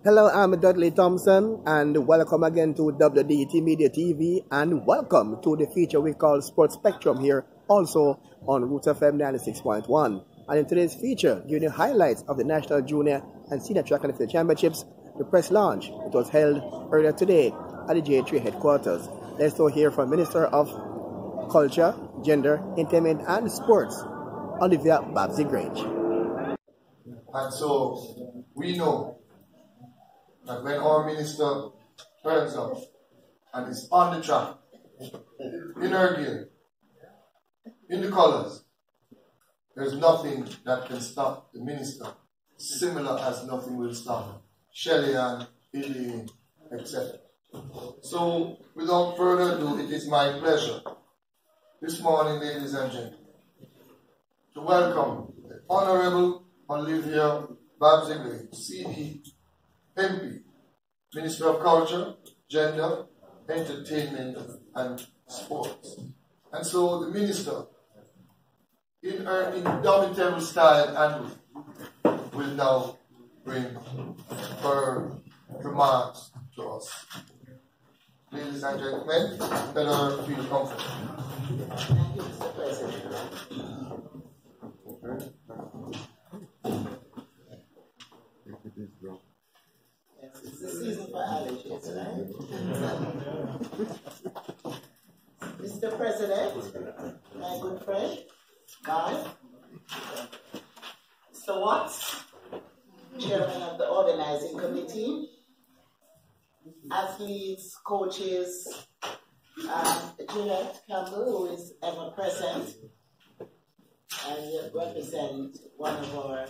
Hello, I'm Dudley Thompson, and welcome again to WDT Media TV, and welcome to the feature we call Sports Spectrum here, also on Roots FM 96.1. And in today's feature, giving you highlights of the National Junior and Senior Track and Field Championships, the press launch. It was held earlier today at the JAAA headquarters. Let's now hear from Minister of Culture, Gender, Entertainment and Sports, Olivia Grange. And so we know that when our minister turns up and is on the track, in her gear, in the colors, there's nothing that can stop the minister, similar as nothing will stop Shelley and Elaine, etc. So, without further ado, it is my pleasure this morning, ladies and gentlemen, to welcome the Honorable Olivia Grange, CD, MP, Minister of Culture, Gender, Entertainment and Sports. And so the Minister, in her indomitable style, and will now bring her remarks to us. Ladies and gentlemen, let her feel comfortable. Thank you, Mr. President. It's the season for allergies, right? Mr. President, my good friend, Guy, Mr. Watts, Chairman of the Organizing Committee, athletes, coaches, Jeanette Campbell, who is ever present and represent one of our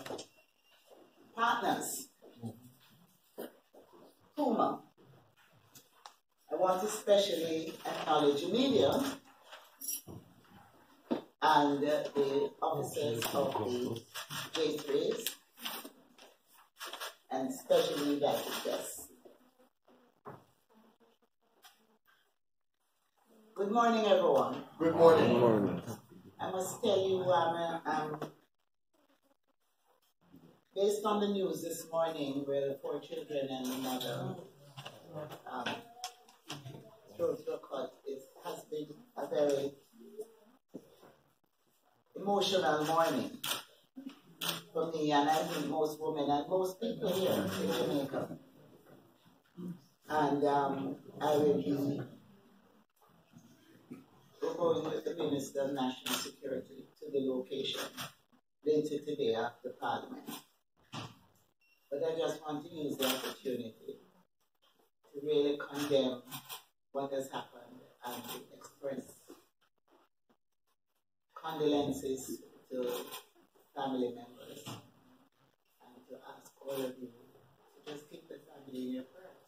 partners, Puma. I want to especially acknowledge the media and the officers of the JAAAs, and especially invited guests. Good morning, everyone. Good morning. Good morning. I must tell you, based on the news this morning, where the 4 children and the mother throats were cut, it has been a very emotional morning for me, and I think most women and most people here in Jamaica. And I will be going with the Minister of National Security to the location later today after Parliament. But I just want to use the opportunity to really condemn what has happened and to express condolences to family members and to ask all of you to just keep the family in your prayers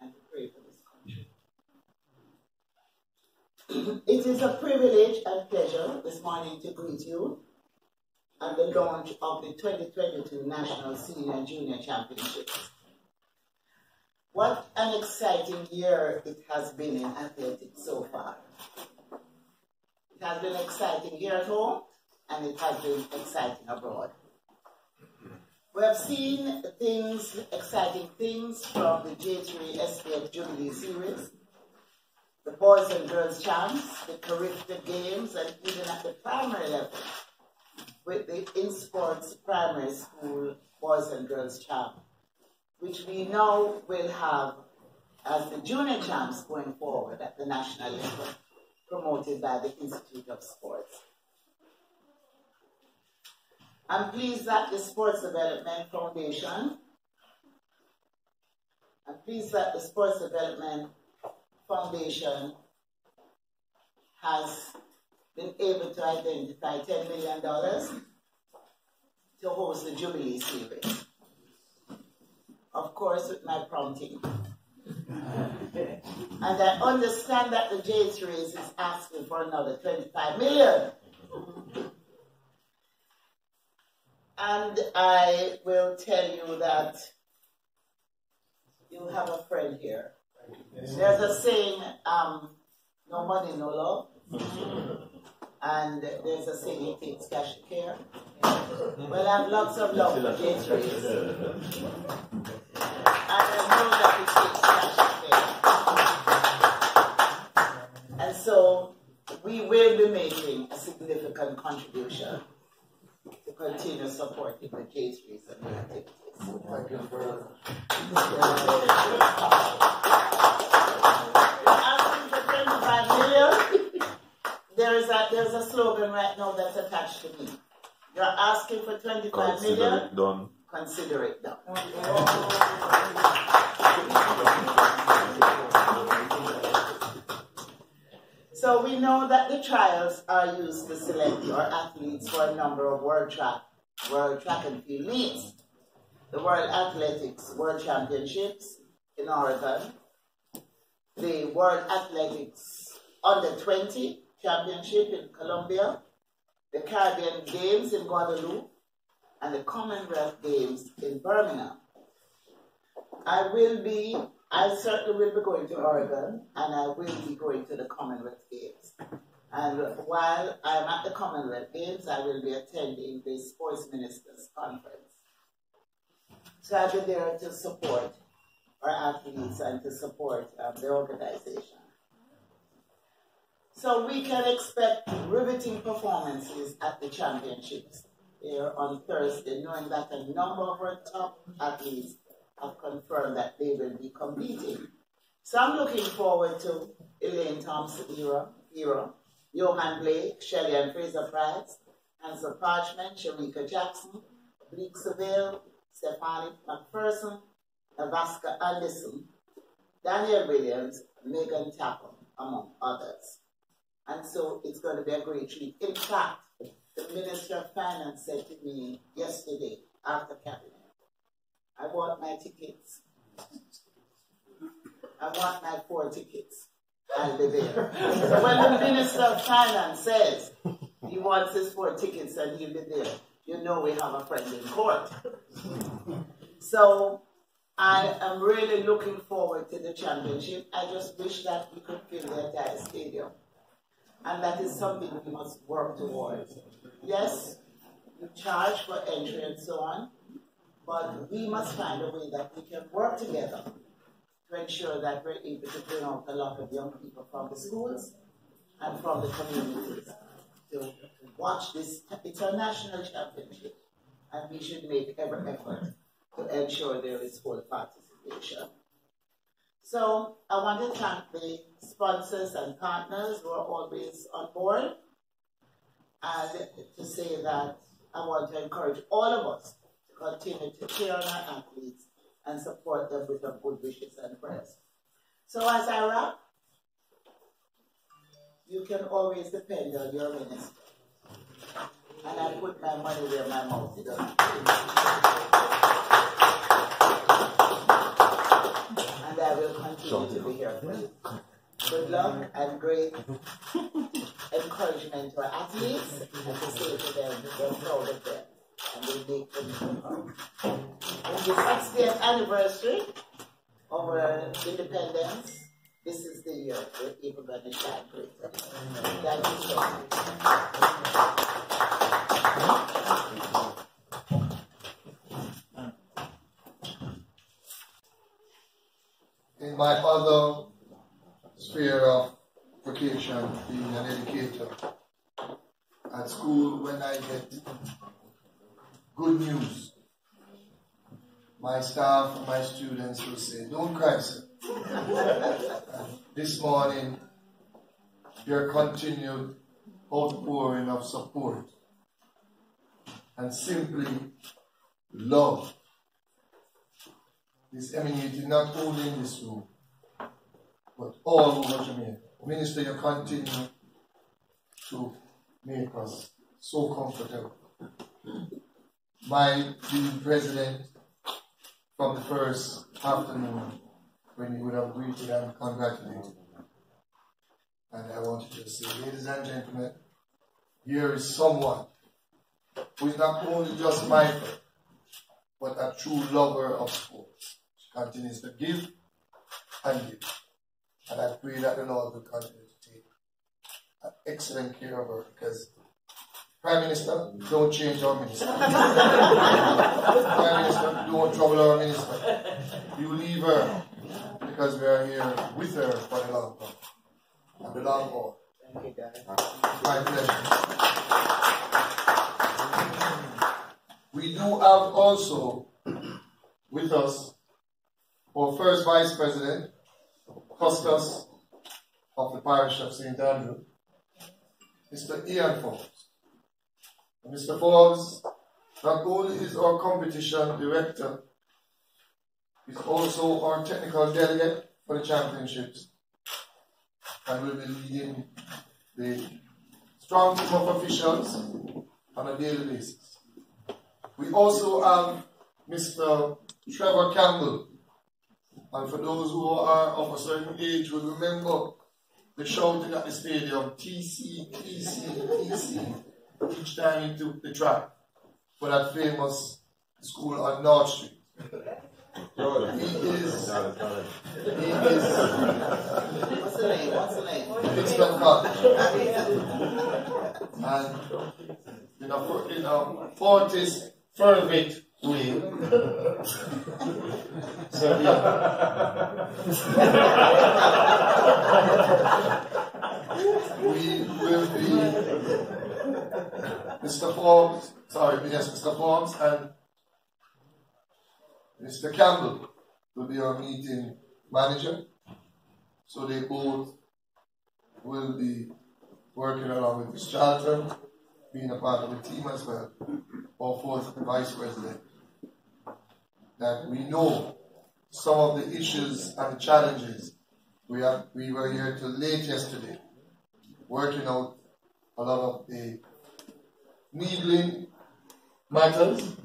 and to pray for this country. It is a privilege and pleasure this morning to greet you at the launch of the 2022 National Senior and Junior Championships. What an exciting year it has been in athletics so far. It has been exciting here at home, and it has been exciting abroad. We have seen exciting things from the J3 SPF Jubilee Series, the Boys and Girls Champs, the Curricular Games, and even at the primary level, with the InSports Primary School Boys and Girls Champ, which we now will have as the Junior Champs going forward at the national level, promoted by the Institute of Sports. I'm pleased that the Sports Development Foundation has been able to identify $10 million to host the Jubilee Series. Of course, with my prompting. And I understand that the J3 is asking for another $25 million. And I will tell you that you have a friend here. There's a saying, no money, no love. And there's a saying, it takes cash to care. Well, I have lots of love for James Rees. And I know that it takes cash to care. And so we will be making a significant contribution to continue supporting the James Rees and the activities. Thank you very much. Asking for 25 million. There's a slogan right now that's attached to me. You're asking for 25 million. It done. Consider it done. So we know that the trials are used to select our athletes for a number of world track and field meets. The World Athletics World Championships in Oregon, the World Athletics Under 20 Championship in Colombia, the Caribbean Games in Guadeloupe, and the Commonwealth Games in Birmingham. I certainly will be going to Oregon, and I will be going to the Commonwealth Games. And while I'm at the Commonwealth Games, I will be attending the Sports Ministers Conference. So I'll be there to support our athletes and to support the organization. So we can expect riveting performances at the championships here on Thursday, knowing that a number of our top athletes have confirmed that they will be competing. So I'm looking forward to Elaine Thompson-Hero, Johan Blake, Shelley and Fraser Price, Hansel Parchment, Sharika Jackson, Bleak Seville, Stephanie McPherson, Navaska Anderson, Daniel Williams, Megan Tappam, among others. And so it's going to be a great treat. In fact, the Minister of Finance said to me yesterday after Cabinet, I bought my tickets. I want my 4 tickets. I'll be there. So when the Minister of Finance says he wants his 4 tickets and he'll be there, you know we have a friend in court. So I am really looking forward to the championship. I just wish that we could fill the entire stadium. And that is something we must work towards. Yes, we charge for entry and so on, but we must find a way that we can work together to ensure that we're able to bring out a lot of young people from the schools and from the communities to watch this. It's a national championship, and we should make every effort to ensure there is full participation. So I want to thank the sponsors and partners who are always on board, and to say that I want to encourage all of us to continue to cheer on our athletes and support them with our good wishes and prayers. So as I wrap, you can always depend on your minister. And I put my money where my mouth is. And I will continue to be here for you. Good luck and great encouragement to our athletes, and to say to them, we're proud of them, and we make them proud. In the 60th anniversary of our independence, this is the year we're able to shine greater. Thank you so much. In my other sphere of vocation, being an educator, at school when I get good news, my staff and my students will say, don't cry, sir. This morning, your continued outpouring of support and simply love is emanating not only in this room, but all over Jamaica. Minister, you continue to make us so comfortable. My being president from the first afternoon, when you would have greeted and congratulated. And I want you to say, ladies and gentlemen, here is someone who is not only just mindful, but a true lover of sports. She continues to give and give. And I pray that the Lord will continue to take excellent care of her, because Prime Minister, don't change our minister. Prime Minister, don't trouble our minister. You leave her, because we are here with her for the long term. And the long haul. My pleasure. We do have also with us our first Vice President, Custos of the Parish of St. Andrew, Mr. Ian Forbes. Mr. Forbes not only is our competition director, he's also our technical delegate for the championships, and will be leading the strong team of officials on a daily basis. We also have Mr. Trevor Campbell, and for those who are of a certain age will remember the shouting at the stadium, TC, TC, TC, each time he took the track for that famous school on North Street. He is What's the name? What's the name? Kingston College. And in a Fortis Fervit way. So we will be Mr. Forbes, Mr. Forbes and Mr. Campbell will be our meeting manager. So they both will be working along with Ms. Charlton, being a part of the team as well, our fourth Vice President. That we know some of the issues and challenges we were here till late yesterday, working out a lot of the needling matters.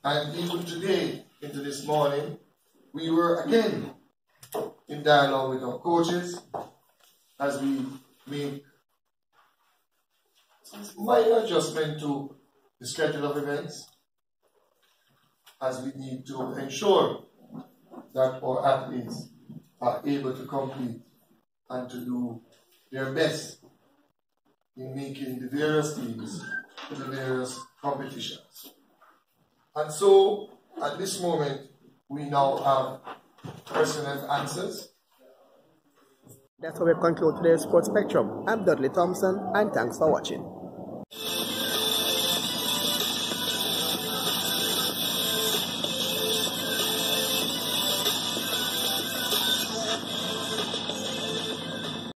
And even today, into this morning, we were again in dialogue with our coaches as we make minor adjustment to the schedule of events, as we need to ensure that our athletes are able to compete and to do their best in making the various teams to the various competitions. And so, at this moment, we now have question and answers. That's how we conclude today's Sports Spectrum. I'm Dudley Thompson, and thanks for watching.